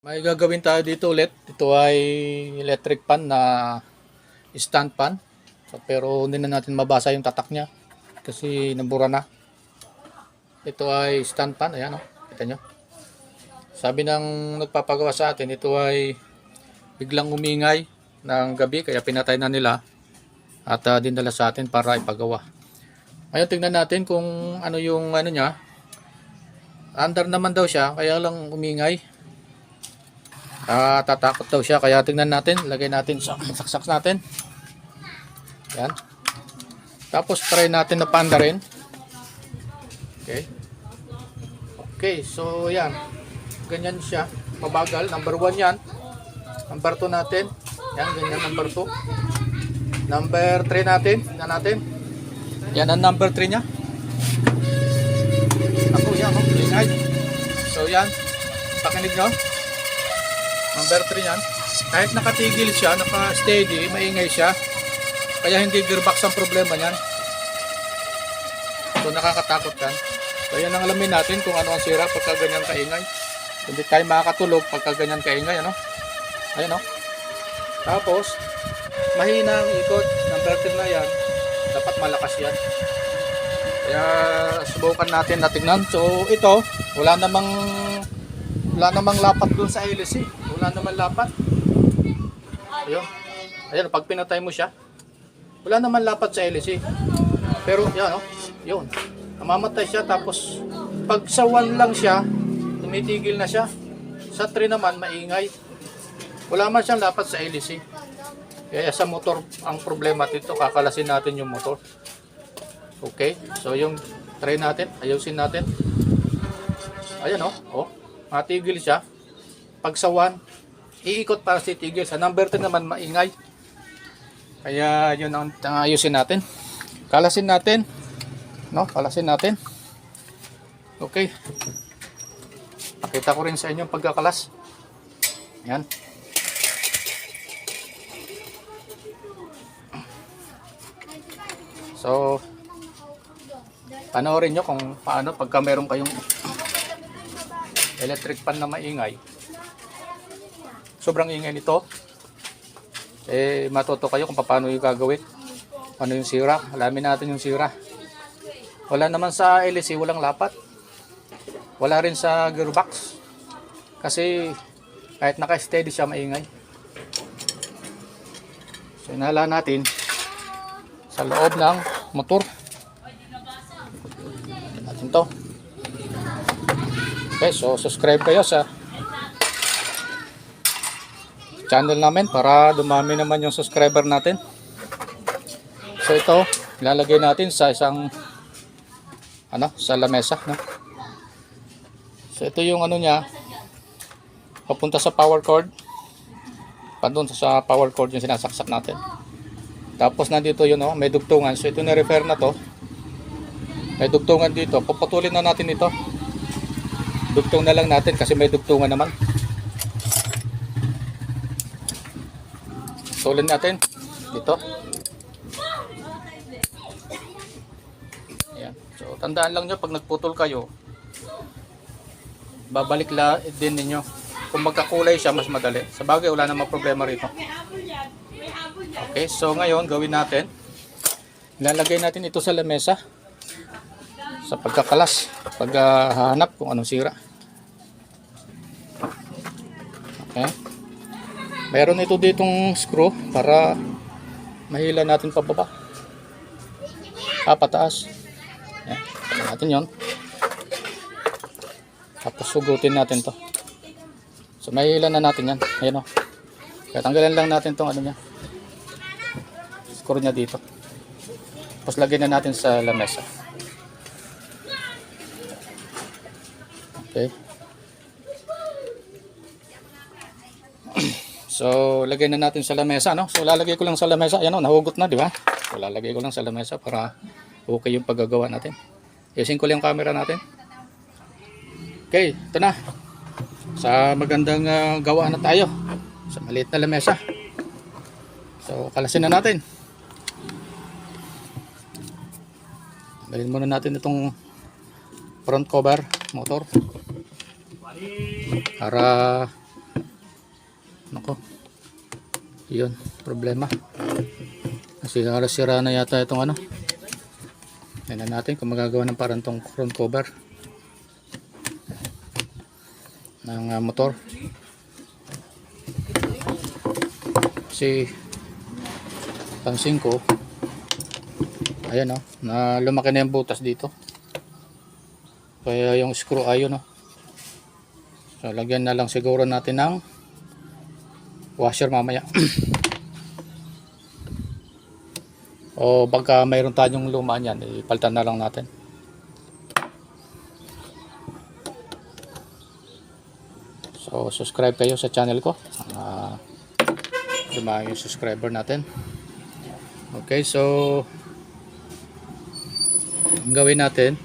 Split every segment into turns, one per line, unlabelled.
May gagawin tayo dito ulit. Ito ay electric pan na stand pan. Pero hindi na natin mabasa yung tatak niya kasi nabura na. Ito ay stand pan. Ayan o. Kita nyo. Sabi ng nagpapagawa sa atin, ito ay biglang umingay ng gabi kaya pinatay na nila at dinala sa atin para ipagawa. Ngayon tingnan natin kung ano yung ano niya. Under naman daw siya kaya lang umingay. Tatakot daw siya kaya tingnan natin, lagay natin sa saksak natin. Yan. Tapos try natin na panda rin. Okay, so yan. Ganyan siya, mabagal. Number 1 yan. Number 2 natin. Yan, ganyan number 2. Number 3 natin. Tingnan natin. Yan ang number 3 nya. Ako yan, ingay. So yan, pakinig nyo. Number 3 yan. Kahit nakatigil siya, naka-steady, maingay siya. Kaya hindi gearbox ang problema niyan. So nakakatakot yan. So yan ang alamin natin kung ano ang sira pagka ganyan kaingay. Hindi tayo makakatulog pagka ganyan kaingay. Ano? Ayun o. Tapos, mahina ang ikot. Number 3 na yan. Dapat malakas yan. Kaya subukan natin na tingnan. So ito, wala namang lapat dun sa LC. Wala naman lapat. Ayun. Ayun, pag pinatay mo siya, wala naman lapat sa LC. Pero yan oh, yun. Namamatay siya tapos pag sa 1 lang siya, tumitigil na siya. Sa 3 naman maingay. Wala man siyang lapat sa LC. Kaya sa motor ang problema dito, kakalasin natin yung motor. Okay? So yung try natin, ayusin natin. Ayan oh, oh. Matigil siya. Pag sa 1, iikot para si tigil. Sa number 10 naman maingay. Kaya yun ang ayusin natin. Kalasin natin. No, kalasin natin. Okay. Pakita ko rin sa inyo yung pagkakalas. Yan. So, panoorin nyo kung paano pagka meron kayong electric pan na maingay. Sobrang ingay nito. Matuto kayo kung paano yung gagawin. Ano yung sira. Alamin natin yung sira. Wala naman sa LC, walang lapat. Wala rin sa gearbox. Kasi kahit naka-steady siya, maingay. So inala natin sa loob ng motor. Natin to. Okay, so subscribe kayo sa channel namin para dumami naman yung subscriber natin. So ito, ilalagay natin sa isang sa lamesa, no? So ito yung ano niya, papunta sa power cord. Pandun sa power cord yung sinasaksak natin. Tapos nandito yun, may dugtungan. So ito na-refer na to. May dugtungan dito. Puputulin na natin ito. Dugtong na lang natin kasi may dugtungan naman. Tulin natin dito. Ayan. So tandaan lang nyo pag nagputol kayo, babalik din ninyo. Kung magkakulay siya mas madali. Sa bagay wala namang problema rito. Okay, so ngayon gawin natin, ilalagay natin ito sa lamesa sa pagkakalas, paghahanap kung anong sira. Okay. Meron ito ditong screw para mahila natin pababa. Pataas. Yan. Pataas natin yon. Tapos sugutin natin to. So mahila na natin yan. Ayan o. Kaya tanggalan lang natin tong ano niya. Screw niya dito. Tapos lagyan na natin sa lamesa. Okay. So, lagay na natin sa lamesa, no? So, lalagay ko lang sa lamesa. Ayan o, nahugot na, di ba? So, lalagay ko lang sa lamesa para okay yung paggagawa natin. Isin ko lang yung camera natin. Okay, ito na. Sa magandang gawa na tayo. Sa maliit na lamesa. So, kalasin na natin. Galin muna natin itong front cover motor para Nako, yun, problema. Kasi halos sira na yata itong ano. Tingnan natin kung magagawa ng parang tong front cover ng motor. Kasi pansin ko, ayan o, na lumaki na yung butas dito. Kaya yung screw ayun o. So lagyan na lang siguro natin ng washer mamaya. O baka mayroon tayong luma niyan, ipalitan na lang natin. So subscribe kayo sa channel ko. Dumami yung subscriber natin. Okay, so ang gawin natin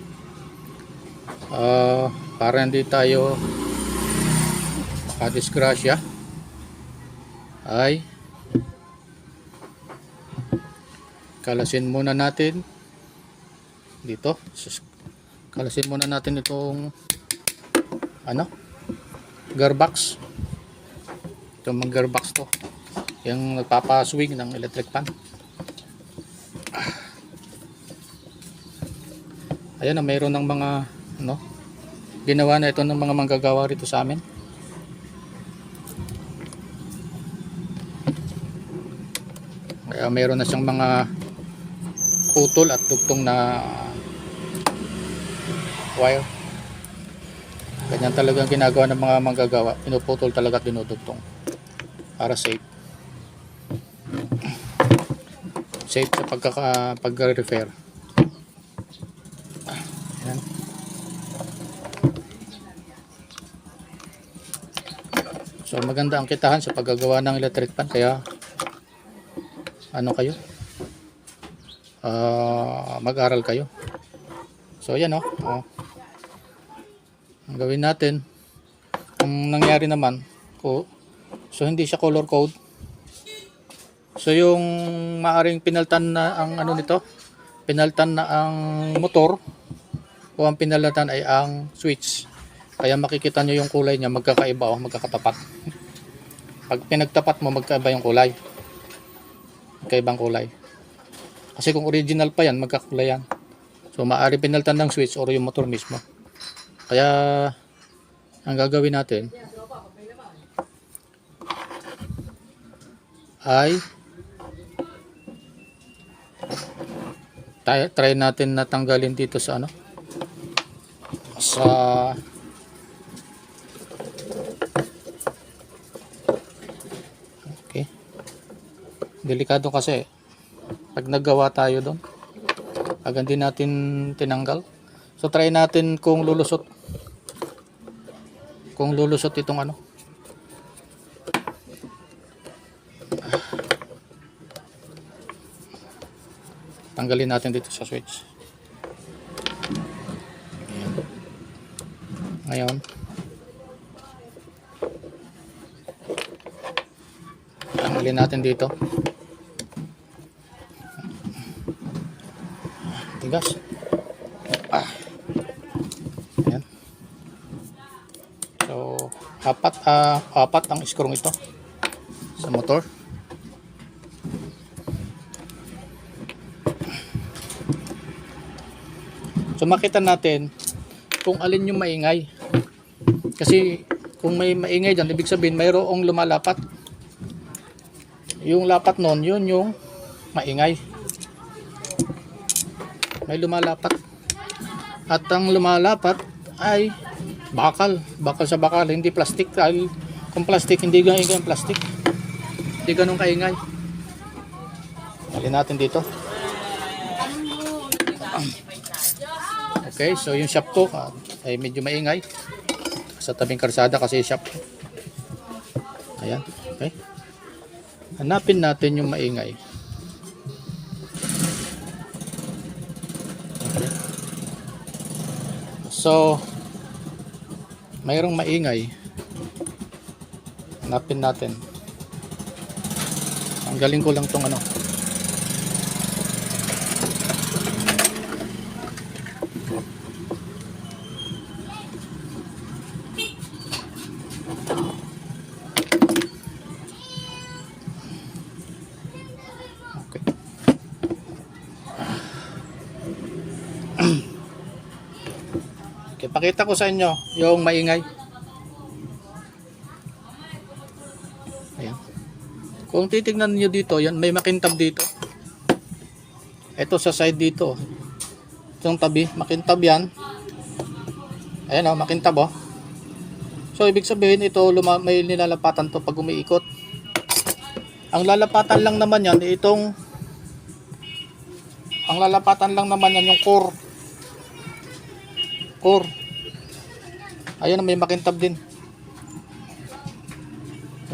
para hindi tayo makadisgrasya ay kalasin muna natin dito. Kalasin muna natin itong ano, gearbox. Itong mga gearbox to, yung nagpapaswing ng electric fan. Ayan na, mayroon ng mga ano, ginawa na ito ng mga manggagawa rito sa amin. Kaya mayroon na siyang mga putol at dugtong na wire. Ganyan talaga ang ginagawa ng mga manggagawa, pinuputol talaga at dinudugtong para safe sa pagka-repair. Ayan. So maganda ang kitahan sa paggagawa ng electric fan, kaya ano kayo, mag-aral kayo. So yan o. Ang gawin natin, ang nangyari naman so hindi siya color code. So yung maaring pinaltan na ang ano nito, pinaltan na ang motor, o ang pinaltan ay ang switch. Kaya makikita nyo yung kulay niya magkakaiba o magkakatapat. Pag pinagtapat mo, magkaiba yung kulay, magkaibang kulay. Kasi kung original pa yan, magkakulay yan. So maaari pinaltan ng switch o yung motor mismo. Kaya ang gagawin natin ay try natin na tanggalin dito sa ano, sa okay, delikado kasi pag naggawa tayo doon, pag hindi natin tinanggal. So try natin kung lulusot itong ano, tanggalin natin dito sa switch. Ngayon tanggalin natin dito. Tigas. Ayan. So apat ang screw ito sa motor. So makita natin kung alin yung maingay. Kasi kung may maingay dyan, ibig sabihin mayroong lumalapat. Yung lapat nun, yun yung maingay. May lumalapat. At ang lumalapat ay bakal. Bakal sa bakal, hindi plastic. Kung plastic, hindi gaingay ang plastic. Hindi ganun kaingay. Alin natin dito. Okay, so yung shop ko ay medyo maingay sa tabing karsada kasi shop. Ayan, okay. Hanapin natin yung maingay. Okay. So mayroong maingay. Hanapin natin. Ang galing ko lang tong ano. Pakita ko sa inyo yung maingay. Ayan. Kung titignan niyo dito, yan may makintab dito. Ito sa side dito. Itong tabi, makintab yan. Ayan oh, makintab oh. So ibig sabihin ito may nilalapatan to pag umiikot. Ang lalapatan lang naman yan ang lalapatan lang naman yan yung core. Core. Ayun, may makintab din.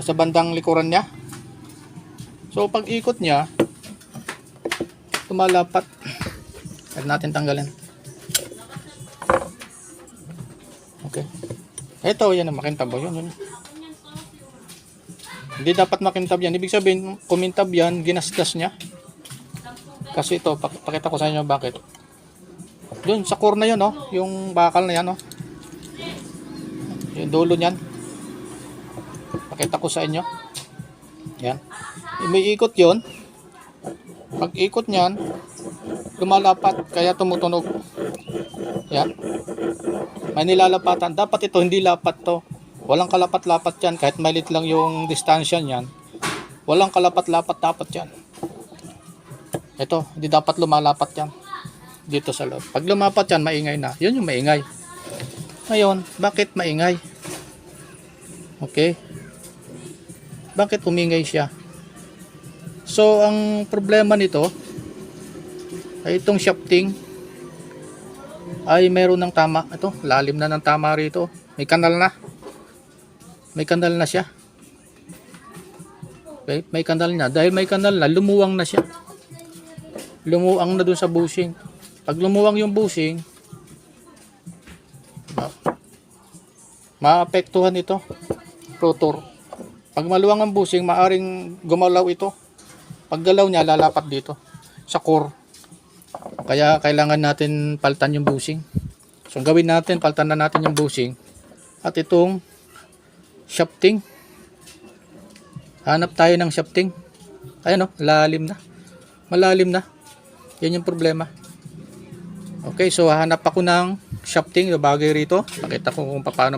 Sa bandang likuran niya. So pag ikot niya, lumalapat. Huwag natin tanggalin. Okay. Ito, yan ang makintab. Yun. Hindi dapat makintab yan. Ibig sabihin, kumintab yan, ginasgas niya. Kasi ito, pakita ko sa inyo bakit. Doon, sa core na yun, oh, yung bakal na yan, oh. Yung dulo niyan. Pakita ko sa inyo. Yan. May ikot yun. Pag ikot niyan, lumalapat, kaya tumutunog. Yan. May nilalapatan. Dapat ito, hindi lapat to. Walang kalapat-lapat yan. Kahit maliit lang yung distansya niyan. Walang kalapat-lapat dapat yan. Ito, hindi dapat lumalapat yan. Dito sa loob. Pag lumapat yan, maingay na. Yun yung maingay. Ngayon, bakit maingay? Okay. Bakit umingay siya? So, ang problema nito ay itong shafting ay meron ng tama. Ito, lalim na ng tama rito. May kanal na. May kanal na siya. Okay, may kanal na. Dahil may kanal na, lumuwang na siya. Lumuwang na dun sa bushing. Pag lumuwang yung bushing, maapektuhan ito. Rotor. Pag maluwang ang bushing, maaring gumalaw ito. Pag galaw niya, lalapat dito. Sa core. Kaya kailangan natin palitan yung bushing. So ang gawin natin, palitan na natin yung bushing. At itong shafting. Hanap tayo ng shafting. Ayan o, lalim na. Malalim na. Yan yung problema. Okay, so hanap ako ng shafting na bagay rito. Pakita ko kung paano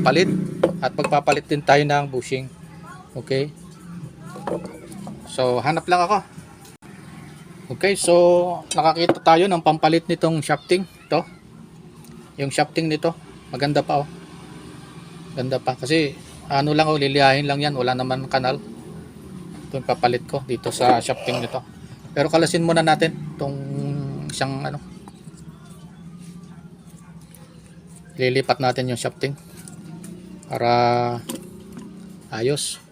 palit. At magpapalit din tayo ng bushing. Okay. So hanap lang ako. Okay, so nakakita tayo ng pampalit nitong shafting. Ito. Yung shafting nito. Maganda pa oh. Ganda pa. Kasi ano lang oh, liliyahin lang yan. Wala naman kanal. Ito yung papalit ko dito sa shafting nito. Pero kalasin muna natin itong isang ano. Lilipat natin yung shafting. Para ayos.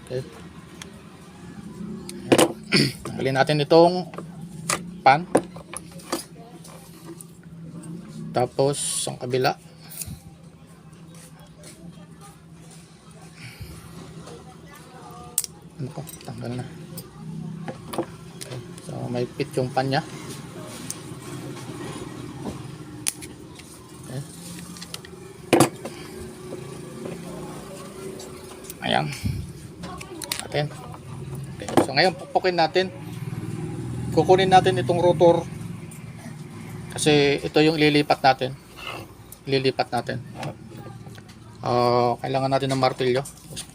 Okay. Tanggalin natin itong pan. Tapos ang kabila. Ano ko? Tanggal na. Okay. So may fit yung pan niya. Okay. Ayan. Atin. Okay. So ngayon pupukin natin. Kukunin natin itong rotor. Kasi ito yung ililipat natin. Ililipat natin. Kailangan natin ng martilyo.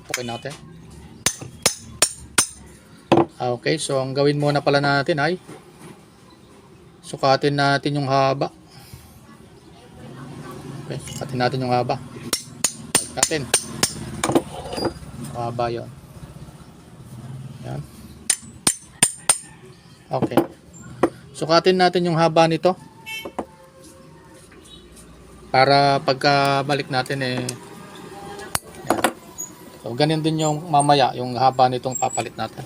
Pupukin natin. Okay, so ang gawin muna pala natin ay sukatin natin yung haba. Okay, sukatin natin yung haba. Sukatin. Haba yun. Yan. Okay. Sukatin natin yung haba nito. Para pagka balik natin yan. So ganyan din yung mamaya, yung haba nitong papalit natin.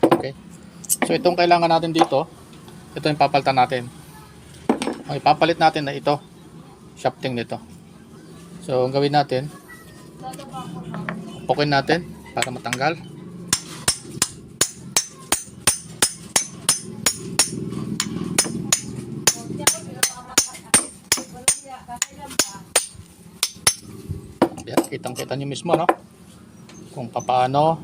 Okay. So itong kailangan natin dito, ito yung papalitan natin. Ang ipapalit natin na ito, shafting nito. So ang gawin natin, pukin natin para matanggal. Yan, kitang-kita nyo mismo, no? Kung paano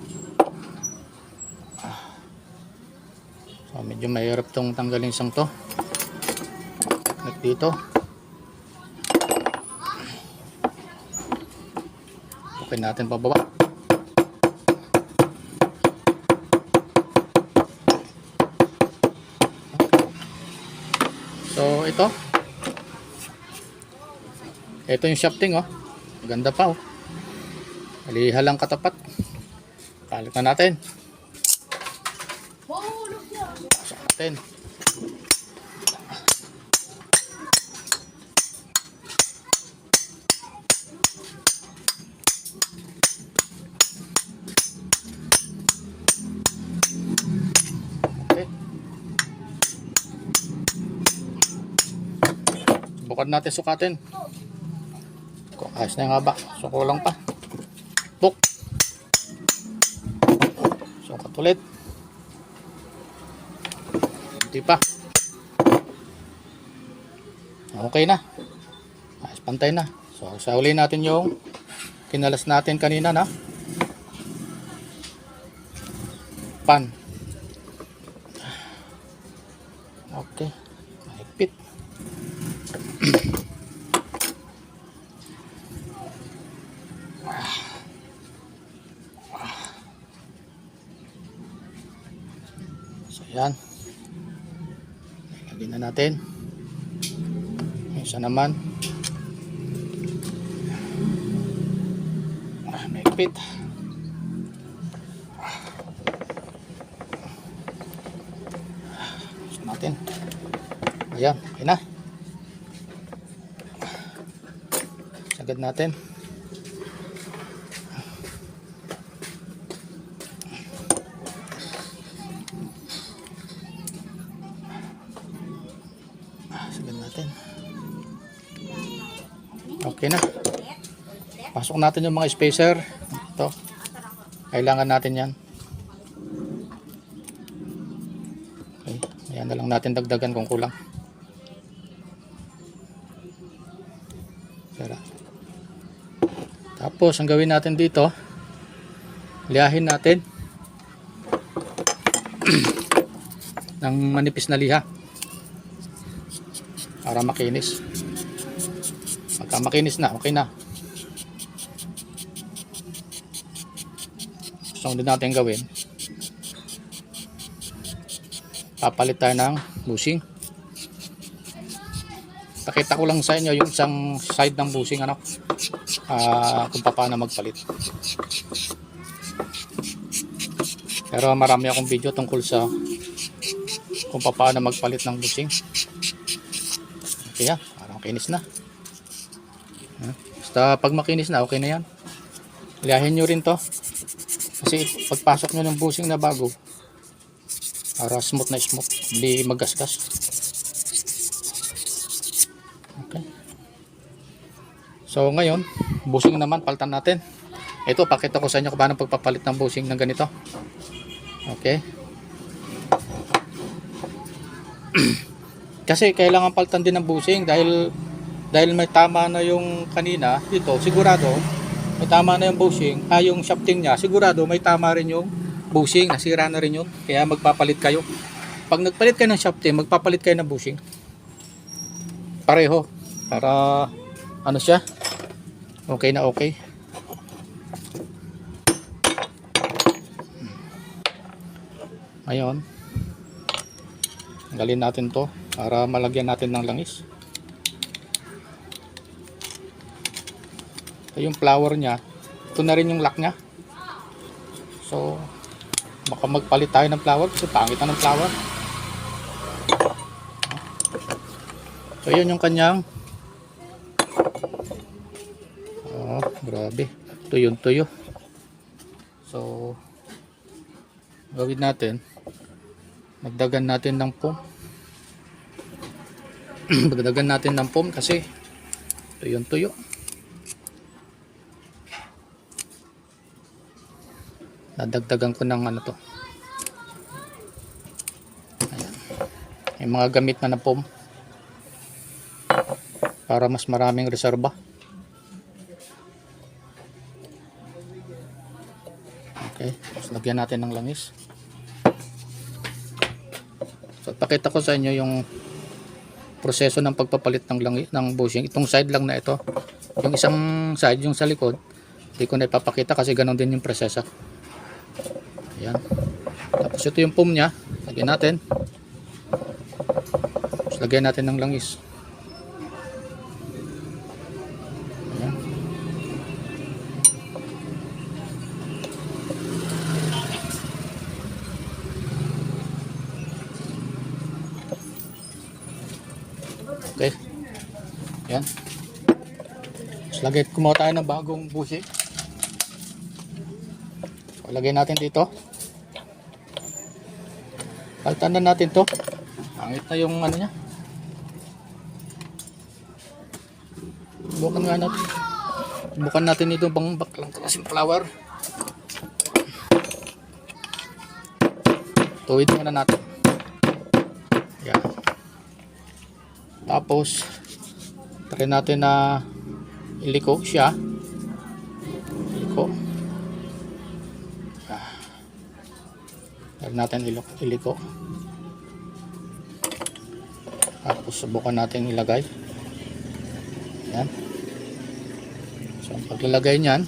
medyo mahirap tong tanggalin isang to. At dito. Okay natin pababa. So ito. Ito yung shafting oh. Maganda pa oh. Aliha lang katapat. Palit na natin. Pasok natin. Okay. Subukan natin sukatin. Kung ayos na yung haba. So kulang pa. Buk. Sukat ulit. Hindi pa. Okay na. Ayos, pantay na. So sauli natin yung kinalas natin kanina na pan. Okay. Mahigpit. So yan. Lagyan na natin. Isa naman. Mahigpit. So natin. Ayan, okay na. Sagad natin. Sagad natin. Okay na. Pasok natin yung mga spacer. Ito. Kailangan natin yan. Okay. Ayan na lang natin dagdagan kung kulang. Tapos ang gawin natin dito, lihahin natin ng manipis na liha para makinis. Pagka makinis na, okay na. Gusto din natin gawin, papalit tayo ng bushing. Pakita ko lang sa inyo yung isang side ng bushing ano, kung paano magpalit. Pero marami akong video tungkol sa kung paano magpalit ng bushing. Okay yan, parang makinis na. Basta pag makinis na, okay na yan. Lihahin nyo rin to, kasi pagpasok nyo ng bushing na bago, para smooth na smooth, hindi magasgas. Okay. So ngayon, bushing naman palitan natin. Ito, pakita ko sa inyo kung paano pagpapalit ng bushing ng ganito. Okay. Kasi kailangan palitan din ng bushing dahil may tama na yung kanina dito, sigurado may tama na yung bushing, yung shafting niya, sigurado may tama rin yung bushing, nasira na rin yun. Kaya magpapalit kayo. Pag nagpalit kayo ng shafting, magpapalit kayo ng bushing. Pareho para ano siya, okay na okay. Ngayon, tanggalin natin to para malagyan natin ng langis. Ito yung flower nya, ito na rin yung lock nya. So baka magpalit tayo ng flower kasi pangit na ng flower. So yun yung kanyang, oh grabe, tuyo. So gawin natin, magdagan natin ng foam. Magdagan natin ng foam kasi tuyo. Nadagdagan ko ng ano to. Ayan. Yung mga gamit na foam para mas maraming reserba. Okay, so lagyan natin ng langis. So pakita ko sa inyo yung proseso ng pagpapalit ng bushing. Itong side lang na ito. Yung isang side, yung sa likod, hindi ko na ipapakita kasi ganun din yung proseso. Ayan. Tapos ito yung foam nya. Lagyan natin. Tapos lagyan natin ng langis. Ayan. Okay. Ayan. Tapos kumuha tayo ng bagong bushing. So, lagay natin dito. Palitan na natin to. Pangit na yung ano nya. Bukan nga natin. Bukan natin ito bang baklang kasing flower. Tuwid muna natin. Yan. Tapos try natin na iliko siya. Iliko. Try natin iliko. Tapos subukan natin ilagay. Yan. So ang paglalagay niyan,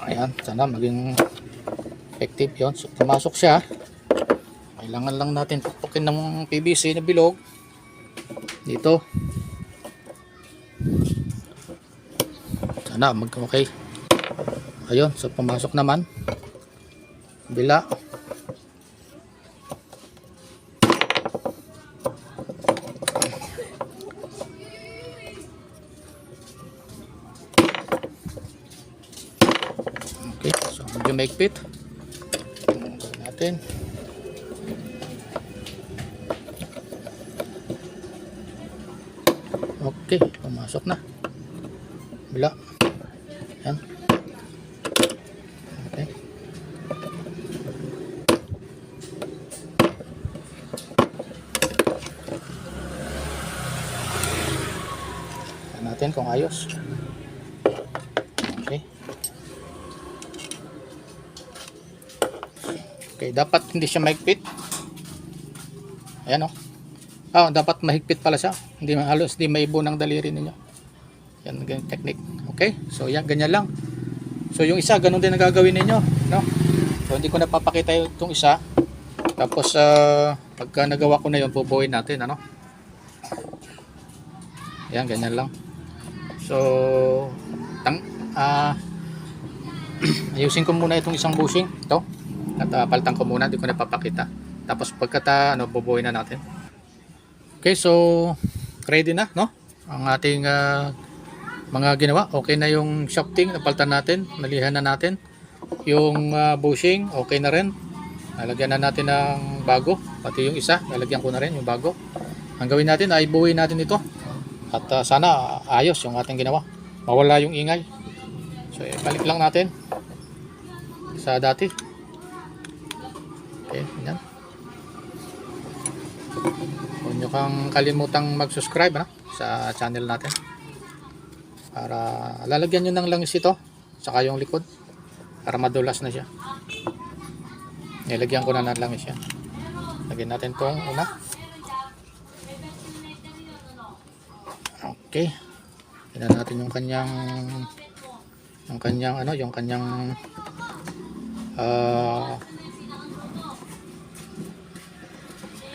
ayan, sana maging effective yun. So pumasok siya. Kailangan lang natin pupukin ng PVC na bilog dito. Sana okay. Ayun, so pumasok naman. Bila. Okay, so medyo maigpit. Gawin natin. Okay, pumasok na. Bila. Yan. Okay. Tignan natin kung ayos. Okay. Okay, dapat hindi siya mahigpit. Ayan o. Dapat mahigpit pala siya. Hindi halos di maibo ng daliri ninyo. Yan ganyan technique. Okay? So yan ganyan lang. So yung isa ganun din ang gagawin ninyo, no? So hindi ko na papakita itong isa. Tapos pagka nagawa ko na 'yon, bubuuin natin, ano? Yan ganyan lang. So ayusin ko muna itong isang bushing, ito. At palitan ko muna, hindi ko na papakita. Tapos pagka bubuuin na natin. Okay, so ready na, no? Ang ating mga ginawa. Okay na yung shafting, napalitan natin, nalihan na natin. Yung bushing, okay na rin. Nalagyan na natin ng bago, pati yung isa, nalagyan ko na rin yung bago. Ang gawin natin ay buuin natin ito. At sana ayos yung ating ginawa. Mawala yung ingay. So balik lang natin sa dati. Okay, yan. Huwag nyo kang kalimutang mag-subscribe sa channel natin para lalagyan nyo ng langis ito saka yung likod para madulas na siya. Nilagyan ko na ng langis yan. Lagyan natin itong una. Okay, tingnan natin yung kanyang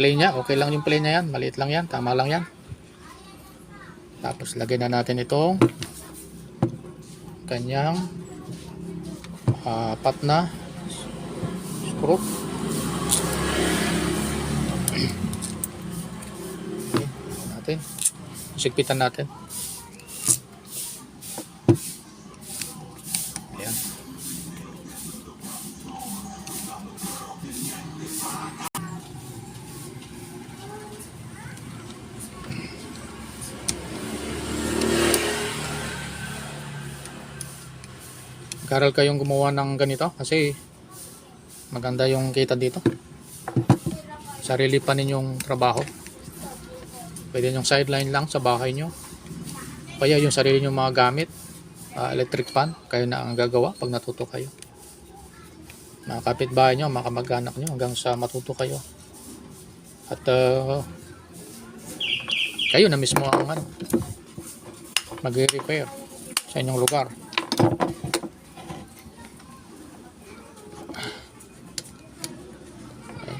play niya. Okay lang yung play niya yan. Maliit lang yan. Tama lang yan. Tapos lagay na natin itong kanyang apat na screw. Okay, natin. Sigpitan natin. Ayan. Karal kayong gumawa ng ganito kasi maganda yung kita dito. Sarili pa ninyong trabaho. Pwede yung sideline lang sa bahay nyo. Kaya yung sarili nyo mga gamit, electric fan, kayo na ang gagawa pag natuto kayo. mga kapitbahay nyo, mga kamag-anak nyo, hanggang sa matuto kayo. At kayo na mismo ang mag-repair sa inyong lugar. Okay.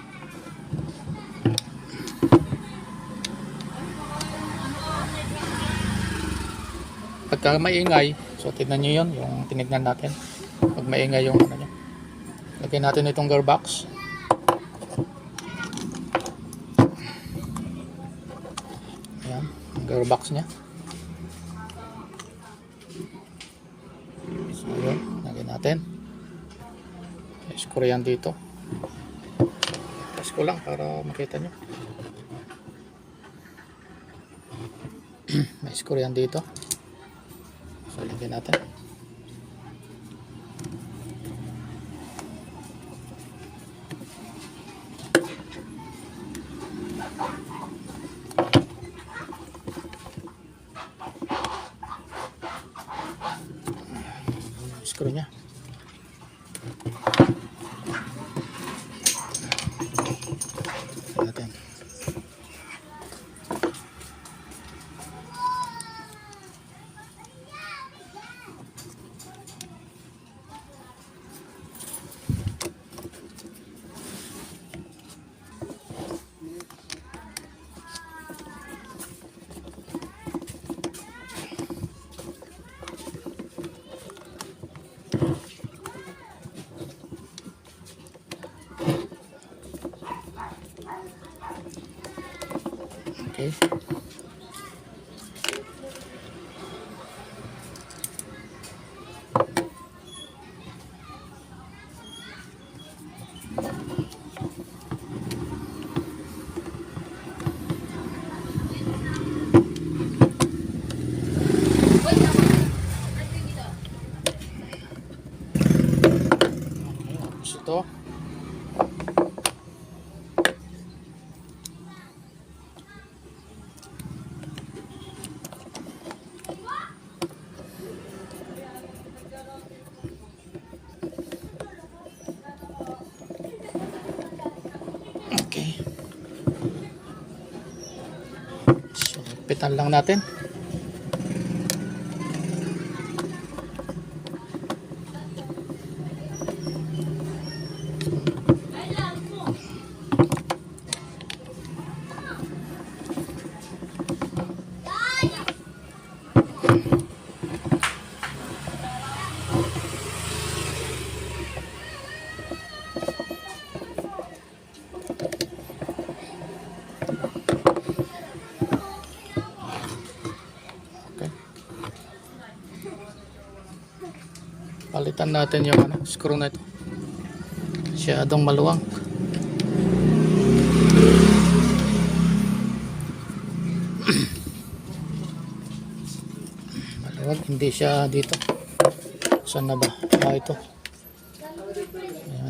Pagka maingay, so tignan nyo yun, yung tinignan natin. Pag maingay yung ano nyo, lagyan natin itong gearbox. Ayan, yung gearbox nya. So yun, lagyan natin. Screw yan dito. Press ko lang para makita nyo. May screw yan dito. So lagyan natin. Screw nya. Natin. Okay. Tapos ito. Okay. So, pitan lang natin. Palitan natin yung screw na ito. Masyadong maluwang. Maluwag, hindi siya dito. Saan na ba? Ito.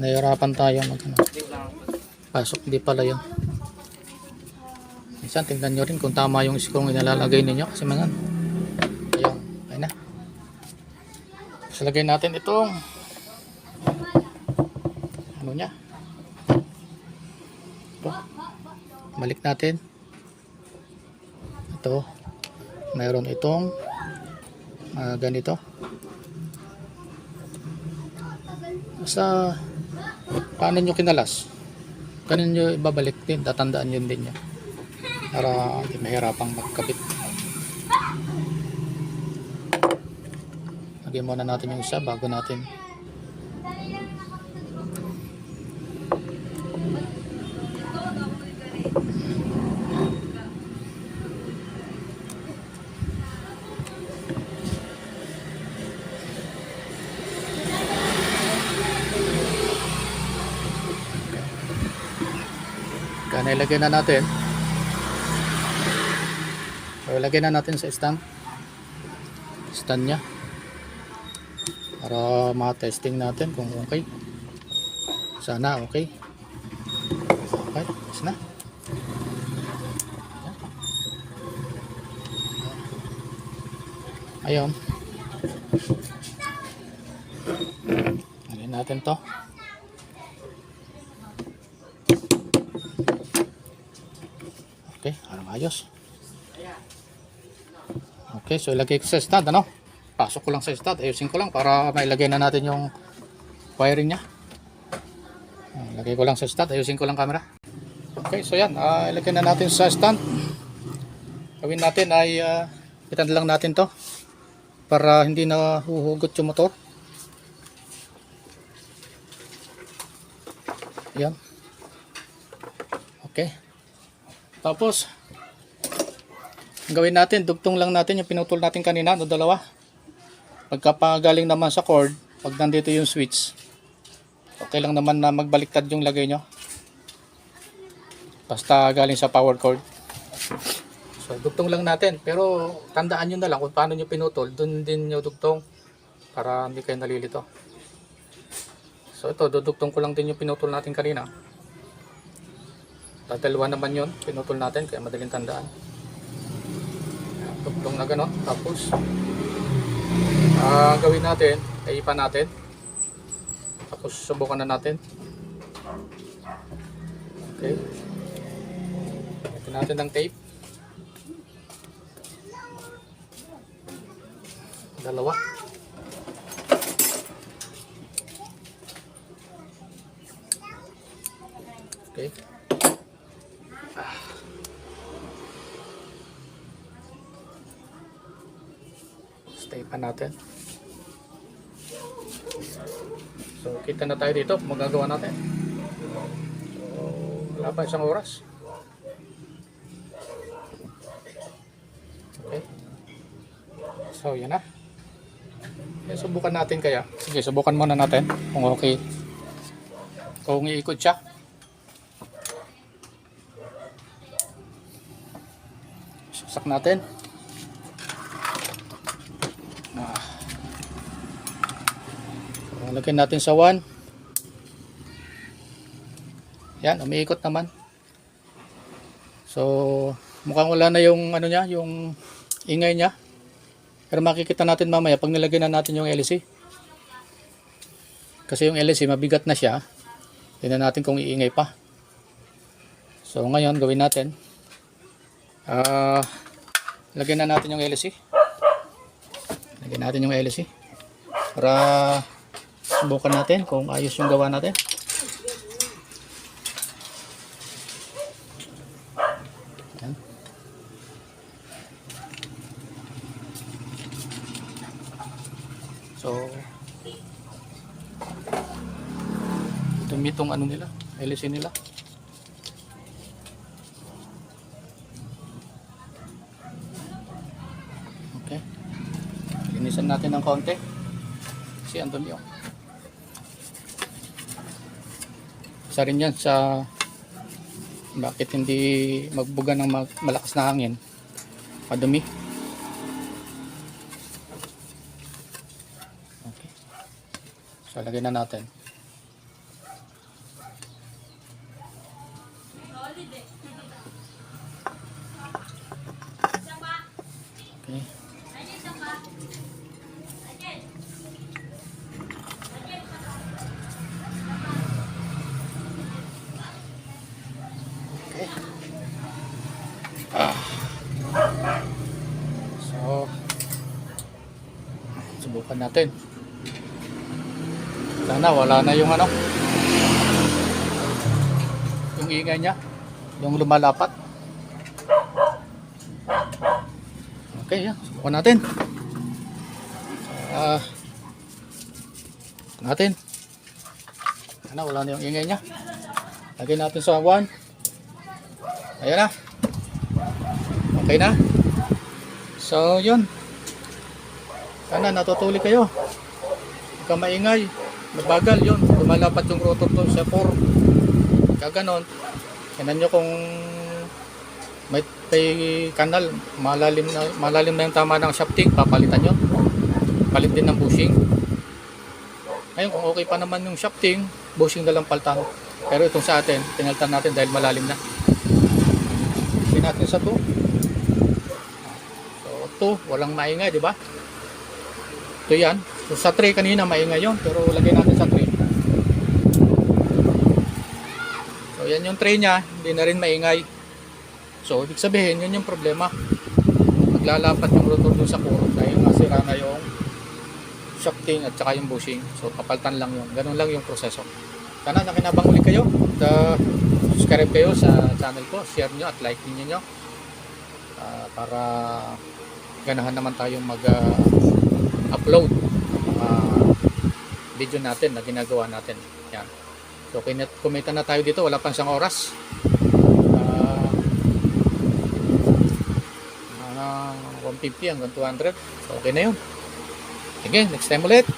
Nahihirapan tayo pasok, di pala yun. Minsan tingnan nyo rin kung tama yung screw na inalalagay ninyo kasi mga ayun, ayun na. So, lagay natin itong ano nya. Ito. Balik natin. Ito. Mayroon itong ganito. Sa paano nyo kinalas? Ganun nyo ibabalik din. Tatandaan yun din nyo. Para hindi mahirapang magkabit. Lagyan muna natin yung isa bago natin kaya ilagay na natin. So, ilagay na natin sa stand nya para ma-testing natin kung okay. Sana okay. Okay, tapos na. Ayun. Lagyan natin to. Ayos. Okay, so ilagay ko sa stand, ano? Pasok ko lang sa stand, ayusin ko lang para mailagay na natin yung wiring niya. Ilagay ko lang sa stand, ayusin ko lang camera. Okay, so yan, ilagay na natin sa stand. Gawin natin ay itan lang natin to para hindi na huhugot yung motor. Yan. Okay. Tapos ang gawin natin, dugtong lang natin yung pinutol natin kanina, no, dalawa. Pagkapagaling naman sa cord, pag nandito yung switch, okay lang naman na magbaliktad yung lagay nyo. Basta galing sa power cord. So, dugtong lang natin. Pero tandaan nyo na lang kung paano nyo pinutol. Doon din nyo dugtong para hindi kayo nalilito. So, ito, dudugtong ko lang din yung pinutol natin kanina. Dalawa naman yun, pinutol natin, kaya madaling tandaan. Dugtong na gano'n. Tapos, gawin natin, ipan natin. Tapos, subukan na natin. Okay. Ito natin ng tape. Dalawa. Okay. Stay pa natin. So, kita na tayo dito. Magagawa natin. So, wala pa isang oras. Okay. So, yan na. Subukan natin kaya. Sige, subukan muna natin kung okay. Kung iikot siya. Susak natin. So, lagyan natin sa 1. Yan, umiikot naman. So, mukhang wala na yung ano niya, yung ingay niya. Pero makikita natin mamaya pag nilagay na natin yung LC. Kasi yung LC mabigat na siya. Tingnan natin kung iingay pa. So ngayon gawin natin. Lagyan na natin yung LC. Lagyan natin yung LC. Para subukan natin kung ayos yung gawa natin. So, itong ano nila, LC nila. Okay. Linisan natin ng konti. Kasi andun yun. Isa rin yan sa bakit hindi magbuga ng malakas na hangin. Madumi. So, lagyan na natin. Okay. So, subukan natin. Sana wala na yung ano, yung ingay niya, yung lumalapat. Okay, yan, subukan natin. Sana wala na yung ingay niya. Lagyan natin sa 1. Ayan na. Okay na. So yun, sana natutuloy kayo. Huwag ka maingay. Mabagal yun, lumalapat yung rotor doon sa 4. Kaganon, tingnan nyo kung may kanal, malalim na yung tama ng shafting, papalitan nyo. Palit din ng bushing. Ngayon kung okay pa naman yung shafting, bushing na lang paltan. Pero itong sa atin, pinalitan natin dahil malalim na. Lagyan natin sa 2. So 2, walang maingay, di ba? Ito yan. So sa 3 kanina maingay yun, pero lagay natin sa 3. So yan yung tray niya, hindi na rin maingay. So, ibig sabihin, yun yung problema. Maglalapat yung rotor dun sa kurot dahil nasira na yung shafting at saka yung bushing. So, papalitan lang yun. Ganun lang yung proseso. Sana nakinabang ulit kayo. Subscribe kayo sa channel ko. Share nyo at like niyo para ganahan naman tayong mag-upload video natin na ginagawa natin. Yan. So, kumita na tayo dito. Wala pang 1 oras. 150 hanggang 200. So, okay na yun. Sige, next time ulit.